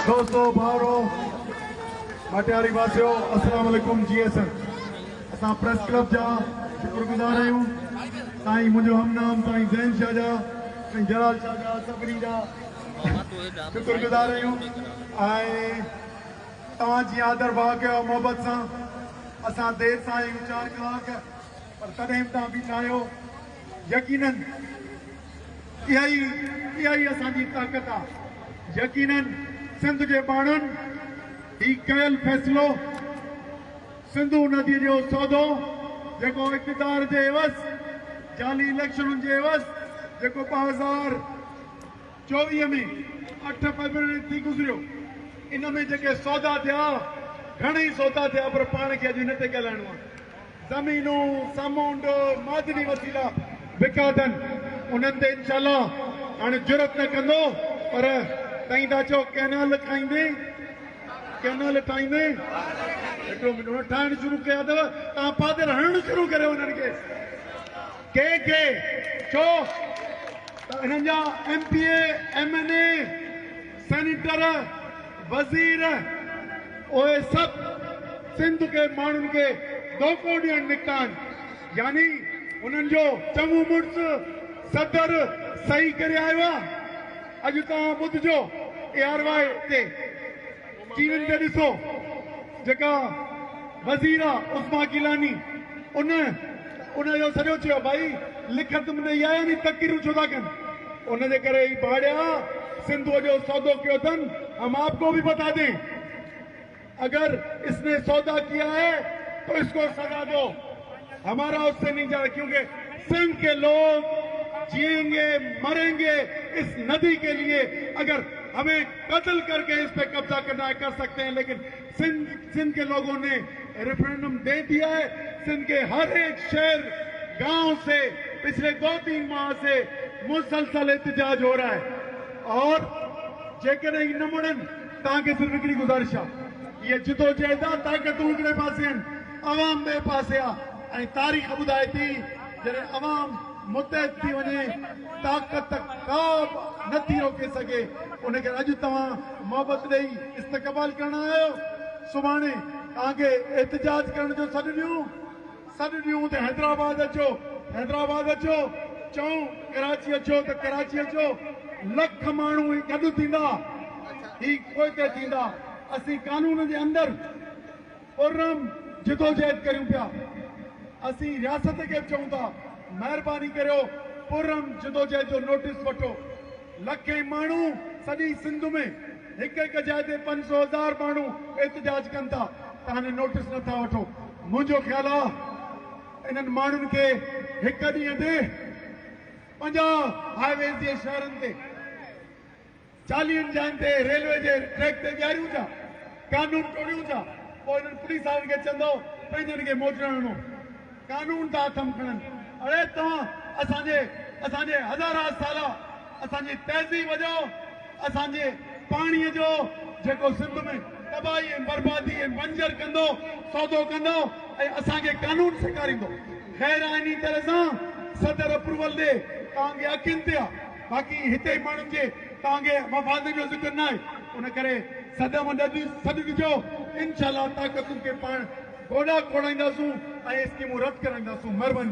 दोस्तों भावरो मटियारी वासियो अस्सलाम वालेकुम जी असन असां प्रेस क्लब जा शुक्रगुज़ार आहियूं साईं मुंहिंजो हमनाम साईं ज़ैन शाह जा साईं जलाल शाह जा सभिनी जा शुक्रगुज़ार आहियूं ऐं तव्हां जीअं आदर भाव कयो मोहबत सां असां देरि सां आहियूं 4 कलाक पर तॾहिं बि तव्हां बीठा आहियो यकीनन इहा ई असांजी ताक़त आहे यकीनन सिंध के माण्हुनि ही कयल फ़ैसिलो सिंधू नदी जो सौदो जेको इक़्तिदार जे एवज़ जाली इलेक्शनुनि जे एवज़ जेको 2024 में 8 फरवरी थी गुज़रियो इन में जेके सौदा थिया घणेई सौदा थिया पर पाण खे अॼु हिन ते ॻाल्हाइणो आहे ज़मीनूं समुंड मादनी वसीला विका अथनि उन्हनि ते इंशाअल्लाह हाणे जुरत न कंदो पर तई था चओ कैनाल ठाहींदे हिकिड़ो मिनट ठाहिण शुरू कया अथव तव्हां पादर हणणु शुरू करियो उन्हनि खे छो त हिननि जा MPA MNA सेनेटर वज़ीर उहे सभु सिंध के माण्हुनि खे धोखो ॾियणु निकिता आहिनि यानी उन्हनि जो चङो मुड़ुस सदर सही करे आयो आहे अॼु तव्हां ॿुधिजो ARY ते टीवियुनि ते ॾिसो जेका वज़ीर आहे उस्मा गिलानी उनजो सॼो चयो भाई लिखत में नहीं आया नी तक़रीरूं छो था कनि उनजे करे ही भाड़िया सिंधु जो सौदो कियो अथनि हम आपको भी बता दें अगर इसने सौदा किया है तो इसको सजा दो हमारा उससे नहीं जा रहा क्योंकि सिंध के लोग जिएंगे मरेंगे इस नदी के लिए अगर हमें कत्ल करके इस पे कब्जा करना है कर सकते हैं लेकिन सिंध के लोगों ने रेफरेंडम दे दिया है सिंध के हर एक शहर गांव से पिछले 2-3 माह से मुसलसल एहतजाज हो रहा है और जेकर न मुड़न तव्हांखे सिर्फ हिकिड़ी गुज़ारिश आहे ये जिदोजहद ताक़तूं हिकिड़े पासे आहिनि अवाम ॿिए पासे आहे ऐं तारीख़ ॿुधाए थी जॾहिं अवाम मुतहद थी वञे ताक़त का नथी रोके सघे उनखे अॼु तव्हां मोहबत ॾेई इस्तक़बाल करण आयो सुभाणे तव्हांखे एहतजाज करण जो सॾु ॾियूं त हैदराबाद अचो चऊं कराची अचो त कराची अचो लख माण्हू गॾु थींदा ही पोइ थींदा असीं कानून जे अंदरि पुरम जिदोजहद करियूं पिया असीं रियासत खे बि चऊं था महिरबानी करियो पुरम जिदोजहद जो नोटिस वठो लखे माण्हू सॼी सिंध में हिकु जाइ ते 500,000 माण्हू एहतजाज कनि था त हाणे नोटिस नथा वठो मुंहिंजो ख़्यालु आहे इन्हनि माण्हुनि खे हिकु ॾींहं ते 50 हाईवेज़ जे शहरनि ते 40 जाइनि ते रेलवे जे ट्रैक ते ॾियारियूं था कानून तोड़ियूं था पोइ इन्हनि पुलिस वारनि खे चवंदो पंहिंजनि खे मोटणो कानून था हथ में खणनि अरे तव्हां असांजे हज़ारा साल असांजी तहज़ीब जो असांजे पाणीअ जो जेको सिंध में तबाही ऐं बर्बादी ऐं बंजर कंदो सौदो कंदो ऐं असांखे कानून सेखारींदो ख़ैर इन तरह सां सदर अप्रूवल ॾे तव्हांखे अखियुनि ते आहे बाक़ी हिते माण्हुनि जे तव्हांखे मफ़ाद जो ज़िक्र न आहे उन करे सॾु ॾिजो इंशाअल्लाह ताक़तुनि खे पाण गोॾा खोड़ाईंदासूं ऐं स्कीमूं रद्द कराईंदासूं महिरबानी